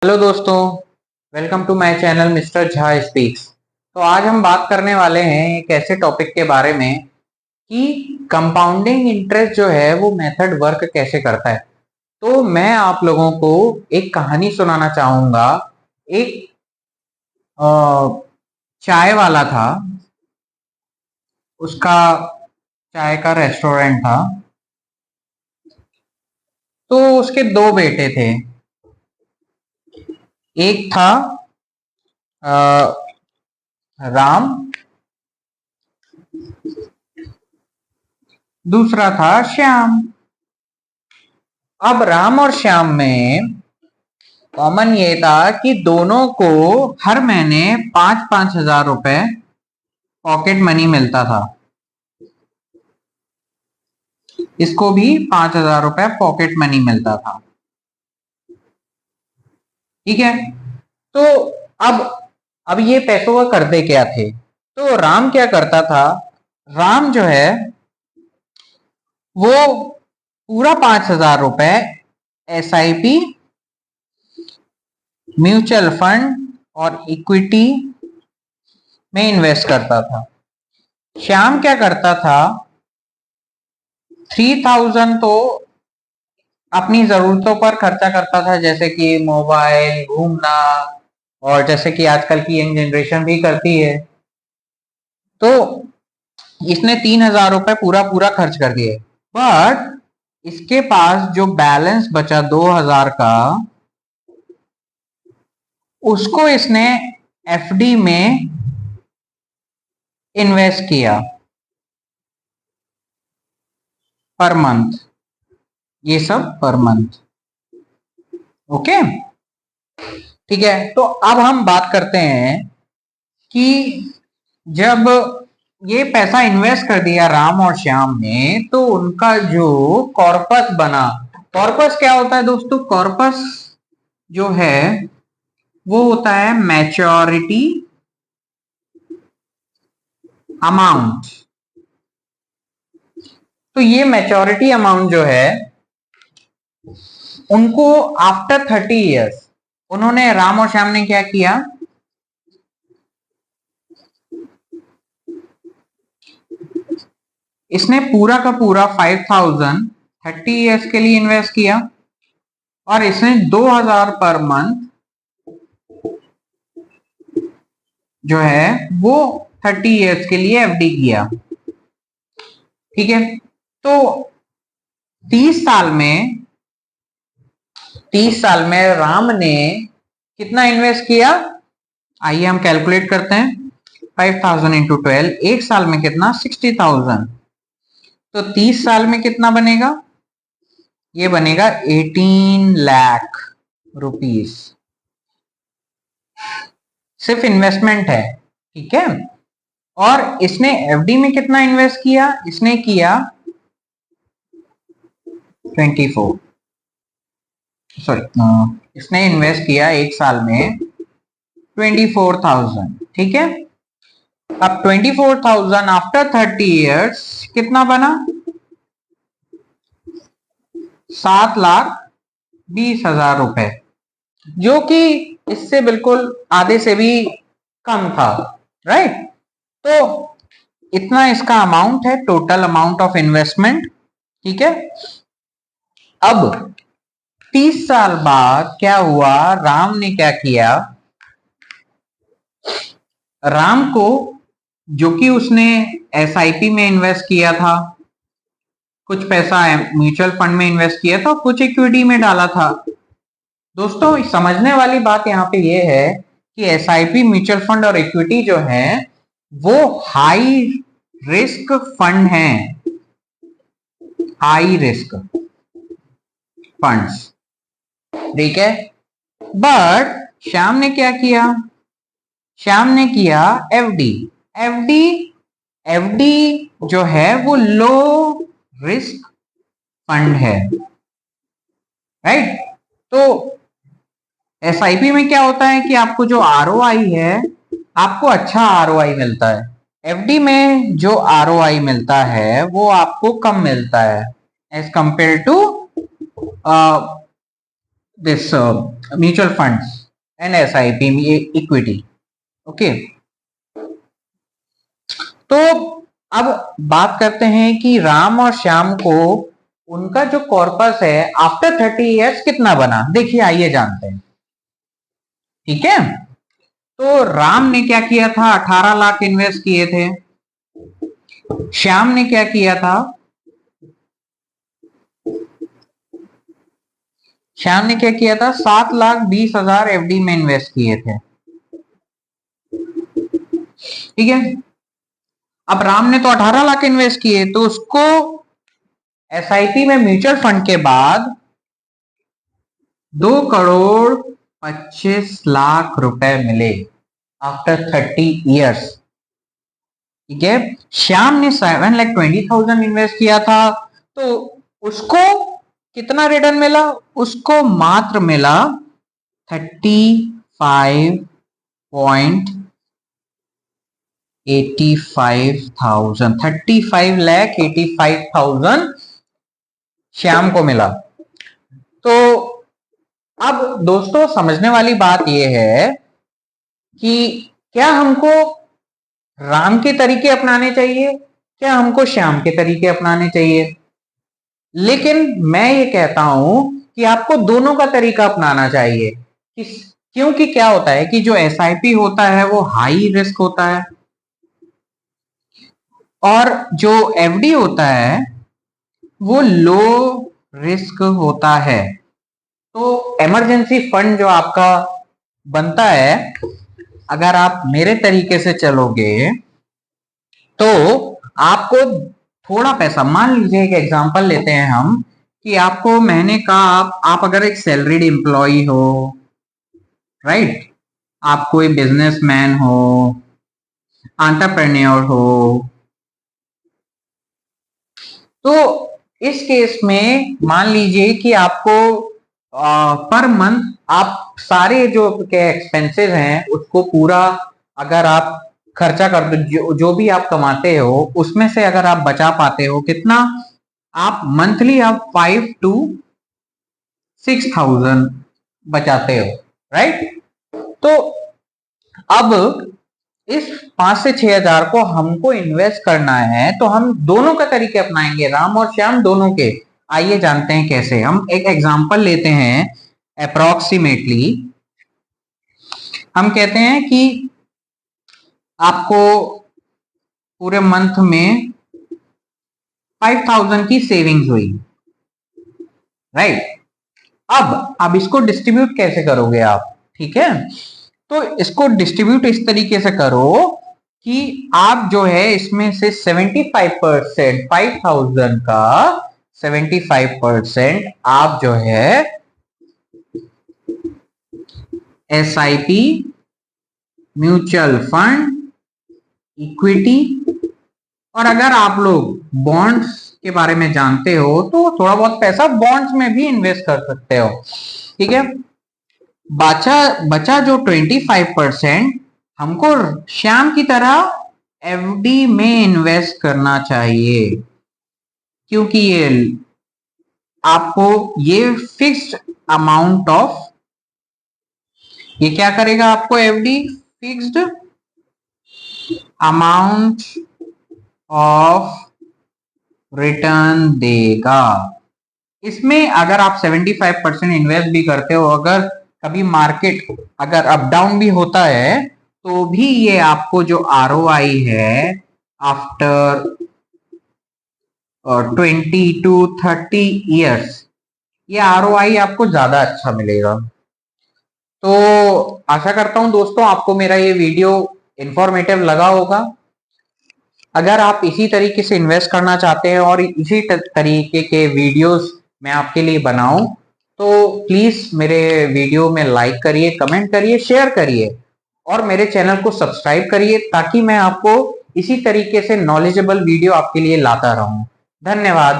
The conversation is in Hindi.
हेलो दोस्तों, welcome to my channel mister Jha speaks. तो आज हम बात करने वाले हैं एक ऐसे टॉपिक के बारे में कि कंपाउंडिंग इंटरेस्ट जो है वो मेथड वर्क कैसे करता है। तो मैं आप लोगों को एक कहानी सुनाना चाहूंगा। एक अ, चाय वाला था, उसका चाय का रेस्टोरेंट था। तो उसके दो बेटे थे। एक था अ, राम, दूसरा था श्याम। अब राम और श्याम में कॉमन ये था कि दोनों को हर महीने 5-5 हजार रुपए पॉकेट मनी मिलता था। इसको भी 5 हजार रुपए पॉकेट मनी मिलता था। ठीक है। तो अब अब ये पैसों का करते क्या थे। तो राम क्या करता था। राम जो है वो पूरा 5 हजार रुपए SIP, म्यूचुअल फंड और इक्विटी में इन्वेस्ट करता था। श्याम क्या करता था, 3000 तो अपनी जरूरतों पर खर्चा करता था, जैसे कि मोबाइल, घूमना, और जैसे कि आजकल की यंग जनरेशन भी करती है। तो इसने 3000 रुपए पूरा पूरा खर्च कर दिए। बट इसके पास जो बैलेंस बचा 2000 का, उसको इसने FD में इन्वेस्ट किया पर मंथ। ये सब पर मंथ। ओके, ठीक है। तो अब हम बात करते हैं कि जब ये पैसा इन्वेस्ट कर दिया राम और श्याम ने, तो उनका जो कॉर्पस बना। कॉर्पस क्या होता है दोस्तों? कॉर्पस जो है वो होता है मैच्योरिटी अमाउंट। तो ये मैच्योरिटी अमाउंट जो है उनको आफ्टर 30 इयर्स, उन्होंने राम और श्याम ने क्या किया, इसने पूरा का पूरा 5000 30 इयर्स के लिए इन्वेस्ट किया, और इसने 2000 पर मंथ जो है वो 30 इयर्स के लिए FD किया। ठीक है। तो 30 साल में 30 साल में राम ने कितना इन्वेस्ट किया, आइए हम कैलकुलेट करते हैं। 5000 इंटू 12, एक साल में कितना, 60,000। तो 30 साल में कितना बनेगा, ये बनेगा 18 लाख रुपीस। सिर्फ इन्वेस्टमेंट है। ठीक है। और इसने FD में कितना इन्वेस्ट किया, इसने किया 24, सॉरी, इसने इन्वेस्ट किया एक साल में 24,000। ठीक है। अब 24,000 आफ्टर 30 इयर्स कितना बना, 7,20,000 रुपए, जो कि इससे बिल्कुल आधे से भी कम था। राइट। तो इतना इसका अमाउंट है, टोटल अमाउंट ऑफ इन्वेस्टमेंट। ठीक है। अब 30 साल बाद क्या हुआ, राम ने क्या किया, राम को जो कि उसने SIP में इन्वेस्ट किया था, कुछ पैसा म्यूचुअल फंड में इन्वेस्ट किया था, कुछ इक्विटी में डाला था। दोस्तों, समझने वाली बात यहाँ पे ये है कि SIP, म्यूचुअल फंड और इक्विटी जो है वो हाई रिस्क फंड हैं, हाई रिस्क फंड्स। ठीक है। बट श्याम ने क्या किया, श्याम ने किया FD। FD FD जो है वो लो रिस्क फंड है। राइट। तो SIP में क्या होता है कि आपको जो ROI है, आपको अच्छा ROI मिलता है। FD में जो ROI मिलता है वो आपको कम मिलता है as compare to this mutual funds and SIP equity. Okay, तो अब बात करते हैं कि राम और श्याम को उनका जो कॉर्पस है आफ्टर 30 इयर्स कितना बना। देखिए आइए जानते हैं। ठीक है, तो राम ने क्या किया था, 18 लाख इन्वेस्ट किए थे। श्याम ने क्या किया था, श्याम ने क्या किया था, 7,20,000 एफडी में इन्वेस्ट किए थे। ठीक है, अब राम ने तो 18 लाख इन्वेस्ट किए, तो उसको एसआईपी में म्यूचुअल फंड के बाद 2,25,00,000 रुपए मिले आफ्टर 30 इयर्स। ठीक है, श्याम ने 7,20,000 इन्वेस्ट किया था, तो उसको कितना रिटर्न मिला, उसको मात्र मिला 35,85,000 श्याम को मिला। तो अब दोस्तों समझने वाली बात यह है कि क्या हमको राम के तरीके अपनाने चाहिए, क्या हमको श्याम के तरीके अपनाने चाहिए। लेकिन मैं ये कहता हूं कि आपको दोनों का तरीका अपनाना चाहिए। क्योंकि क्या होता है कि जो एसआईपी होता है वो हाई रिस्क होता है, और जो एफडी होता है वो लो रिस्क होता है। तो इमरजेंसी फंड जो आपका बनता है, अगर आप मेरे तरीके से चलोगे तो आपको थोड़ा पैसा, मान लीजिए एक एग्जांपल लेते हैं हम कि आपको महीने का आप अगर एक सैलरीड एम्प्लॉय हो, राइट, आप कोई बिजनेसमैन हो, एंटरप्रेन्योर हो, तो इस केस में मान लीजिए कि आपको पर मंथ आप सारे जो के एक्सपेंसेस हैं उसको पूरा अगर आप खर्चा कर दो, जो भी आप कमाते हो उसमें से अगर आप बचा पाते हो, कितना आप मंथली आप 5 to 6,000 बचाते हो, राइट। तो अब इस 5 से 6,000 को हमको इन्वेस्ट करना है, तो हम दोनों का तरीके अपनाएंगे, राम और श्याम दोनों के। आइए जानते हैं कैसे। हम एक एग्जांपल लेते हैं। अप्रोक्सीमेटली हम कहते हैं कि आपको पूरे मंथ में 5,000 की सेविंग्स हुई, राइट। अब इसको डिस्ट्रीब्यूट कैसे करोगे आप, ठीक है। तो इसको डिस्ट्रीब्यूट इस तरीके से करो कि आप जो है इसमें से 75%, 5,000 का 75% आप जो है एसआईपी, म्यूचुअल फंड, इक्विटी, और अगर आप लोग बॉन्ड्स के बारे में जानते हो तो थोड़ा बहुत पैसा बॉन्ड्स में भी इन्वेस्ट कर सकते हो। ठीक है, बचा जो 25% हमको श्याम की तरह एफडी में इन्वेस्ट करना चाहिए, क्योंकि ये आपको ये फिक्स्ड अमाउंट ऑफ, ये क्या करेगा आपको, FD fixed amount of return देगा। इसमें अगर आप 75% इन्वेस्ट भी करते हो, अगर कभी मार्केट अगर अप डाउन भी होता है, तो भी ये आपको जो आरओआई है आफ्टर 20 to 30 इयर्स, ये आरओआई आपको ज्यादा अच्छा मिलेगा। तो आशा करता हूं दोस्तों आपको मेरा ये वीडियो इंफॉर्मेटिव लगा होगा। अगर आप इसी तरीके से इन्वेस्ट करना चाहते हैं और इसी तरीके के वीडियोस मैं आपके लिए बनाऊं, तो प्लीज मेरे वीडियो में लाइक करिए, कमेंट करिए, शेयर करिए और मेरे चैनल को सब्सक्राइब करिए, ताकि मैं आपको इसी तरीके से नॉलेजेबल वीडियो आपके लिए लाता रहूं। धन्यवाद।